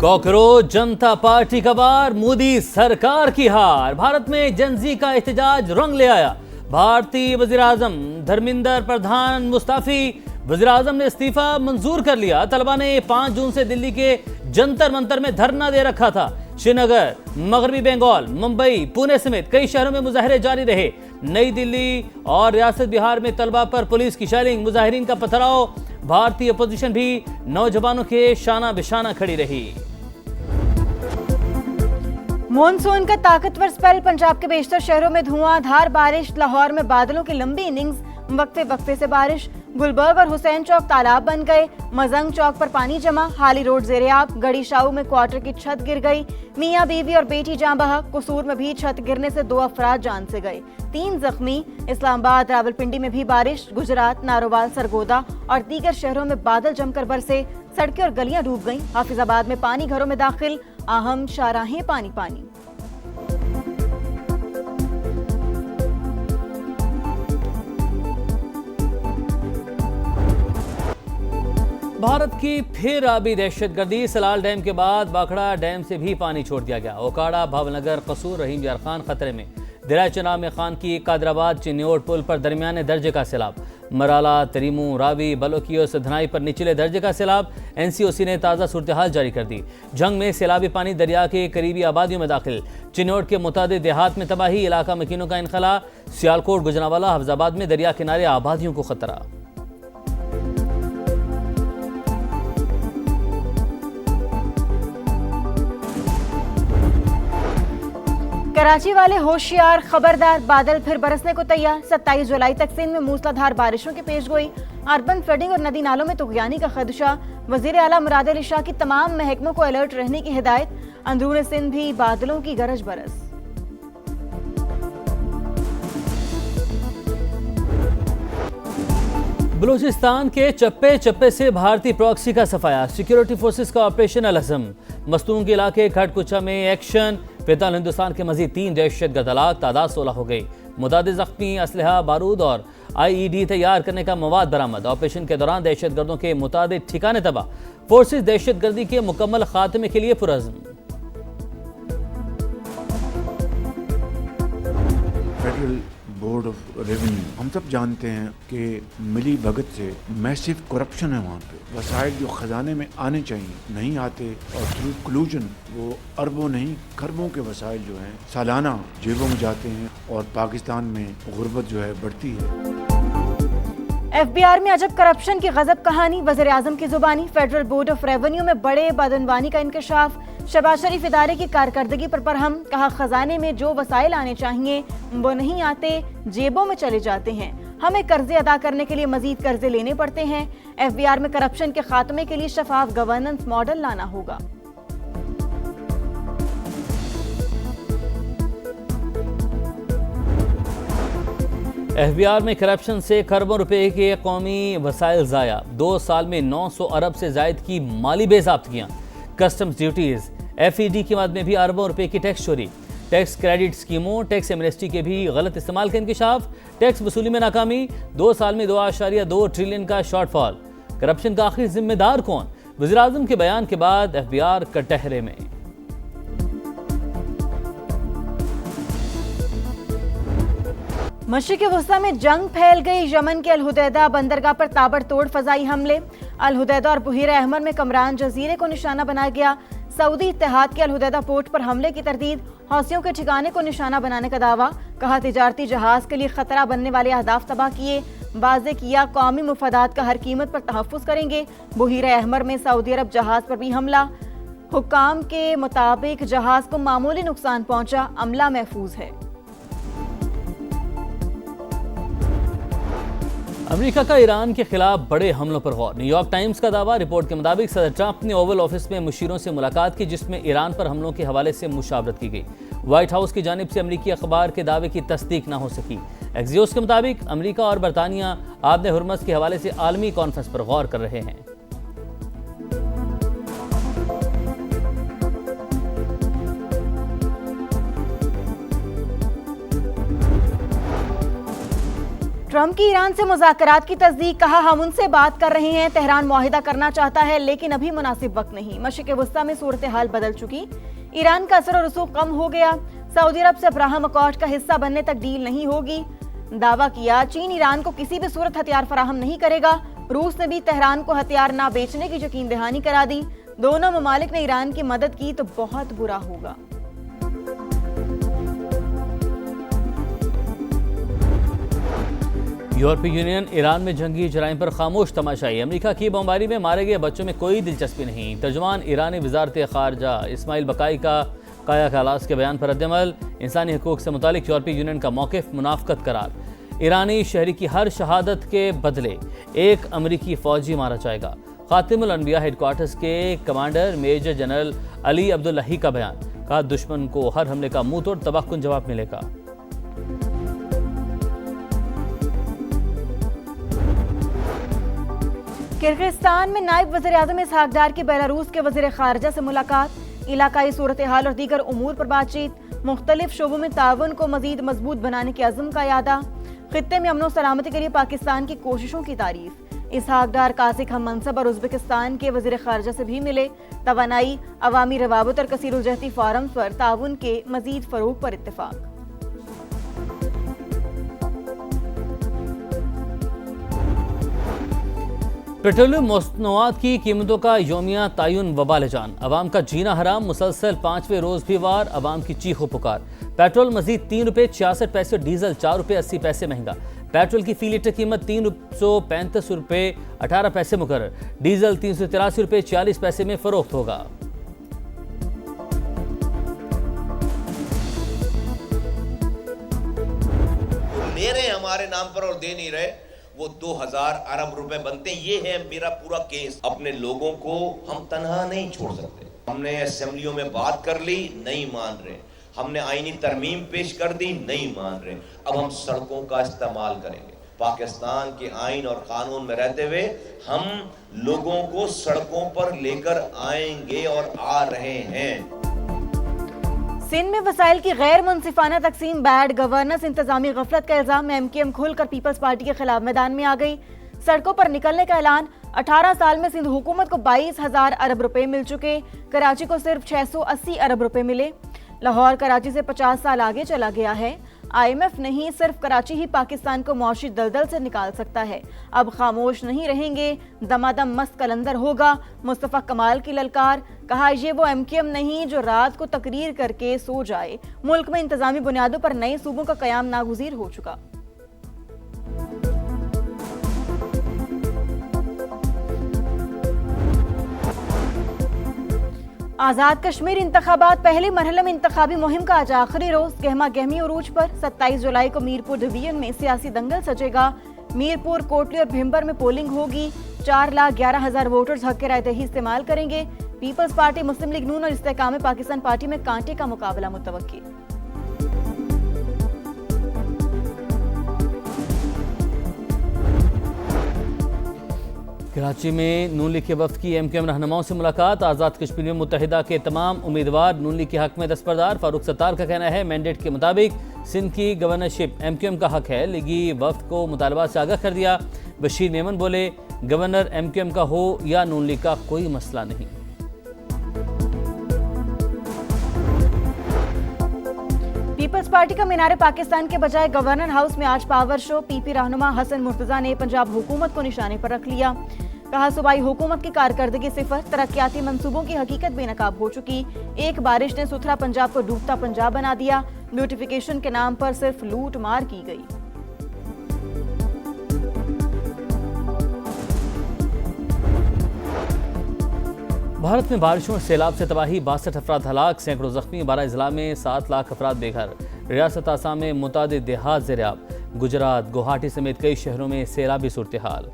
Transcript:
Cockroach जनता party का वार, मोदी सरकार की हार। भारत में जनजी का एहतजाज रंग ले आया। भारतीय वजीर आजम धर्मेंद्र प्रधान मुस्ताफी। वजीर आजम ने इस्तीफा मंजूर कर लिया। तलबा ने 5 जून से दिल्ली के जंतर मंतर में धरना दे रखा था। श्रीनगर, मगरबी बंगाल, मुंबई, पुणे समेत कई शहरों में मुजाहरे जारी रहे। नई दिल्ली और रियासत बिहार में तलबा पर पुलिस की शेलिंग, मुजाहिरीन का पथराव। भारतीय अपोजिशन भी नौजवानों के शाना बिशाना खड़ी रही। मॉनसून का ताकतवर स्पेल, पंजाब के बेशतर शहरों में धुआंधार बारिश। लाहौर में बादलों की लंबी इनिंग्स, वक्फे वक्फे से बारिश। गुलबर्ग और हुसैन चौक तालाब बन गए। मजंग चौक पर पानी जमा। हाली रोड जेरेआब। गड़ी शाऊ में क्वार्टर की छत गिर गई। मियां बीवी और बेटी जान बहक। कसूर में भी छत गिरने से 2 अफराद जान से गए, 3 जख्मी। इस्लामाबाद, रावलपिंडी में भी बारिश। गुजरात, नारोवाल, सरगोदा और दीगर शहरों में बादल जमकर बरसे। सड़कें और गलियां डूब गईं। हाफिजाबाद में पानी घरों में दाखिल। अहम शाहराहें पानी पानी। भारत की फिर आबी दहशतगर्दी। सलाल डैम के बाद बाखड़ा डैम से भी पानी छोड़ दिया गया। ओकाड़ा, भावनगर, कसूर, रहीम यार खान खतरे में। दरिया चनाब में खान की कादराबाद चिन्योट पुल पर दरमियाने दर्जे का सैलाब। मराला, तरीमू, रावी, बलोकियोस, धनाई पर निचले दर्जे का सैलाब। एनसीओसी ने ताज़ा सूरत हाल जारी कर दी। जंग में सैलाबी पानी दरिया के करीबी आबादियों में दाखिल। चिन्योट के मुतादिद देहात में तबाही, इलाका मकीनों का इनखला। सियालकोट, गुजरांवाला, हफ्जाबाद में दरिया किनारे आबादियों को खतरा। कराची वाले होशियार, खबरदार, बादल फिर बरसने को तैयार। 27 जुलाई तक सिंध में मूसलाधार बारिशों की पेशगोई। अर्बन फ्लडिंग और नदी नालों में तुगयानी का खदशा। वजीर आला मुराद अली शाह की तमाम महकमों को अलर्ट रहने की हिदायत। अंदरून सिंध भी बादलों की गरज बरस। बलूचिस्तान के चप्पे चप्पे से भारतीय प्रॉक्सी का सफाया। सिक्योरिटी फोर्सेस का ऑपरेशन अलहज़म। मस्तून के इलाके खटकुचा में एक्शन। फिलहाल हिंदुस्तान के मजीद 3 दहशतगर्द हलाक, तादाद 16 हो गई। मुतादिद जख्मी, असलहा, बारूद और IED तैयार करने का मवाद बरामद। ऑपरेशन के दौरान दहशतगर्दों के मुतादिद ठिकाने तबाह। फोर्सेस दहशतगर्दी के मुकम्मल खात्मे के लिए पुरअज़्म। फेडरल बोर्ड ऑफ रेवेन्यू, हम सब जानते हैं कि मिली भगत से मैसिव करप्शन है वहाँ पे। वसाइल जो खजाने में आने चाहिए नहीं आते और थ्रू कलूजन वो अरबों नहीं खरबों के वसाइल जो हैं सालाना जेबों में जाते हैं और पाकिस्तान में गुर्बत जो है बढ़ती है। FBR में अजब करप्शन की गजब कहानी। वज़ीर आज़म की जुबानी। फेडरल बोर्ड ऑफ रेवेन्यू में बड़े बदनवानी का इंकशाफ। शहबाज शरीफ इदारे की कारकर्दगी पर बरहम। कहा, खजाने में जो वसाइल आने चाहिए वो नहीं आते, जेबों में चले जाते हैं। हमें कर्जे अदा करने के लिए मजीद कर्जे लेने पड़ते हैं। FBR में करप्शन के खात्मे के लिए शफाफ गवर्नेंस मॉडल लाना होगा। FBR में करप्शन से खरबों रुपए के कौमी वसाइल ज़ाया। 2 साल में 900 अरब से जायद की माली बेज़ाब्तियाँ। कस्टम्स ड्यूटीज, FED की मद में भी अरबों रुपए की टैक्स चोरी। टैक्स क्रेडिट स्कीमों, टैक्स एमनेस्टी के भी गलत इस्तेमाल का इंकशाफ। टैक्स वसूली में नाकामी। 2 साल में 2.2 ट्रिलियन का शॉर्टफॉल। करप्शन का आखिर जिम्मेदार कौन? वज़ीर आज़म के बयान के बाद FBR कटहरे में। मशरिक़ वस्ता में जंग फैल गई। यमन के अल-हुदैदा बंदरगाह पर ताबड़तोड़ फजाई हमले। अल-हुदैदा और बुहीरा अहमर में कमरान जजीरे को निशाना बनाया गया। सऊदी इत्तेहाद के अल-हुदैदा पोर्ट पर हमले की तरदीद। हौसियों के ठिकाने को निशाना बनाने का दावा। कहा, तिजारती जहाज के लिए खतरा बनने वाले अहदाफ तबाह किए। वाज़े किया, कौमी मुफादात का हर कीमत पर तहफ़्फ़ुज़ करेंगे। बुहीरा अहमर में सऊदी अरब जहाज पर भी हमला। हुक्काम के मुताबिक जहाज को मामूली नुकसान पहुंचा, अमला महफूज है। अमेरिका का ईरान के खिलाफ बड़े हमलों पर गौर। न्यूयॉर्क टाइम्स का दावा। रिपोर्ट के मुताबिक सदर ट्रंप ने ओवल ऑफिस में मुशीरों से मुलाकात की, जिसमें ईरान पर हमलों के हवाले से मुशावरत की गई। व्हाइट हाउस की जानिब से अमेरिकी अखबार के दावे की तस्दीक न हो सकी। एक्सियोस के मुताबिक अमेरिका और बरतानिया आबने हुर्मस के हवाले से आलमी कॉन्फ्रेंस पर गौर कर रहे हैं। ट्रंप की ईरान से मुज़ाकरात की तस्दीक, कहा हम उनसे बात कर रहे हैं, तेहरान मुआहिदा करना चाहता है लेकिन अभी मुनासिब वक्त नहीं। मशरिक़ वस्ता में सूरत हाल बदल चुकी, ईरान का असर और रसूख कम हो गया, सऊदी अरब से अब्राहम अकॉर्ड का हिस्सा बनने तक डील नहीं होगी। दावा किया चीन ईरान को किसी भी सूरत हथियार फराहम नहीं करेगा। रूस ने भी तेहरान को हथियार ना बेचने की यकीन दहानी करा दी। दोनों ममालिक ने ईरान की मदद की तो बहुत बुरा होगा। यूरोपीय यूनियन ईरान में जंगी जराइम पर खामोश तमाशाई, अमेरिका की बमबारी में मारे गए बच्चों में कोई दिलचस्पी नहीं। तर्जुमान ईरानी वजारत खारजा इस्माइल बकाई का काया कालास के बयान पर रद्दअमल, इंसानी हकूक से मुतालिक यूरोपीय यूनियन का मौक़िफ़ मुनाफ़क़त करार। ईरानी शहरी की हर शहादत के बदले एक अमरीकी फ़ौजी मारा जाएगा। खातिमुल अनबिया हेडक्वार्टर्स के commander major general Ali Abdollahi का बयान, कहा दुश्मन को हर हमले का मुंह तोड़ तबाहकुन जवाब मिलेगा। किर्गिस्तान में नायब वज़ीर आज़म इसहाक डार की बेलारूस के वज़ीर ख़ारजा से मुलाकात, इलाकाई सूरत हाल और दीगर उमूर पर बातचीत, मुख्तलिफ शोबों में ताउन को मज़ीद मजबूत बनाने के अज़्म का यादा, खित्ते में अमन सलामती के लिए पाकिस्तान की कोशिशों की तारीफ। इसहाक डार कासिक हम मनसब और उज़्बेकिस्तान के वज़ीर ख़ारजा से भी मिले, तवानाई, अवामी रवाबत और कसीर उल-जहती फ़ोरम पर ताउन के मज़ीद फ़रोग़ पर इत्तेफ़ाक। पेट्रोलियम मसनूआत की कीमतों का यौमिया तयन वबाल जान, अवाम का जीना हराम, मुसलसल 5वें रोज भी वार, अवाम की चीखो पुकार। पेट्रोल मजीद ₹3.66, डीजल ₹4.80 महंगा। पेट्रोल की फी लीटर कीमत ₹335.18 मुकर्रर, डीजल ₹383.40 में फरोख्त होगा। ले रहे हमारे नाम पर और दे नहीं रहे, वो 2000 अरब रुपए बनते। ये है मेरा पूरा केस। अपने लोगों को हम तनहा नहीं छोड़ सकते। हमने असेंबलियों में बात कर ली, नहीं मान रहे। हमने आईनी तरमीम पेश कर दी, नहीं मान रहे। अब हम सड़कों का इस्तेमाल करेंगे। पाकिस्तान के आइन और कानून में रहते हुए हम लोगों को सड़कों पर लेकर आएंगे और आ रहे हैं। सिंध में वसाइल की गैर मुनसिफाना तकसीम, बैड गवर्नेंस, इंतजामी गफलत का इल्जाम में MKM खुलकर पीपल्स पार्टी के खिलाफ मैदान में आ गई। सड़कों पर निकलने का ऐलान। 18 साल में सिंध हुकूमत को 22,000 अरब रुपए मिल चुके, कराची को सिर्फ 680 अरब रुपए मिले। लाहौर कराची से 50 साल आगे चला गया है। IMF नहीं, सिर्फ कराची ही पाकिस्तान को मुआशी दलदल से निकाल सकता है। अब खामोश नहीं रहेंगे, दमादम मस्त कलंदर होगा। मुस्तफ़ा कमाल की ललकार, कहा ये वो MKM नहीं जो रात को तकरीर करके सो जाए। मुल्क में इंतजामी बुनियादों पर नए सूबों का कयाम नागुज़ीर हो चुका। आज़ाद कश्मीर इंतखाबात, पहले मरहले में इंतखाबी मुहिम का आज आखिरी रोज, गहमा गहमी उरूज पर। 27 जुलाई को मीरपुर डिवीजन में सियासी दंगल सजेगा। मीरपुर, कोटली और भिम्बर में पोलिंग होगी। 4,11,000 वोटर्स हक राय दही इस्तेमाल करेंगे। पीपल्स पार्टी, मुस्लिम लीग नून और इस्तेकाम पाकिस्तान पार्टी में कांटे का मुकाबला मुतवक्की। कराची में नून लीग के वफ्द की MKM रहनुमाओं से मुलाकात। आज़ाद कश्मीर में मुत्तहिदा के तमाम उम्मीदवार नून लीग के हक में दस्तबरदार। फारूक सत्तार का कहना है मैंडेट के मुताबिक सिंध की गवर्नरशिप MKM का हक है। लीगी वफ्द को मुतालबात से आगाह कर दिया। बशीर मेमन बोले गवर्नर MKM का हो या नून लीग का, कोई मसला नहीं। पीपल्स पार्टी का मीनार पाकिस्तान के बजाय गवर्नर हाउस में आज पावर शो। PP रहनुमा हसन मुर्तजा ने पंजाब हुकूमत को निशाने पर रख लिया। कहा सूबाई हुकूमत की कारकर्दगी सिफर, तरक्याती मंसूबों की हकीकत बेनकाब हो चुकी। एक बारिश ने सुथरा पंजाब को डूबता पंजाब बना दिया। ब्यूटिफिकेशन के नाम पर सिर्फ लूट मार की गई। भारत में बारिशों और सैलाब से तबाही, 62 अफराद हलाक, सैकड़ों जख्मी, 12 अजला में 7 लाख अफराद बेघर। रियासत आसाम में मुतादिद देहात ज़ेर-ए-आब। गुजरात, गुवाहाटी समेत कई शहरों में सैलाबी सूरत हाल।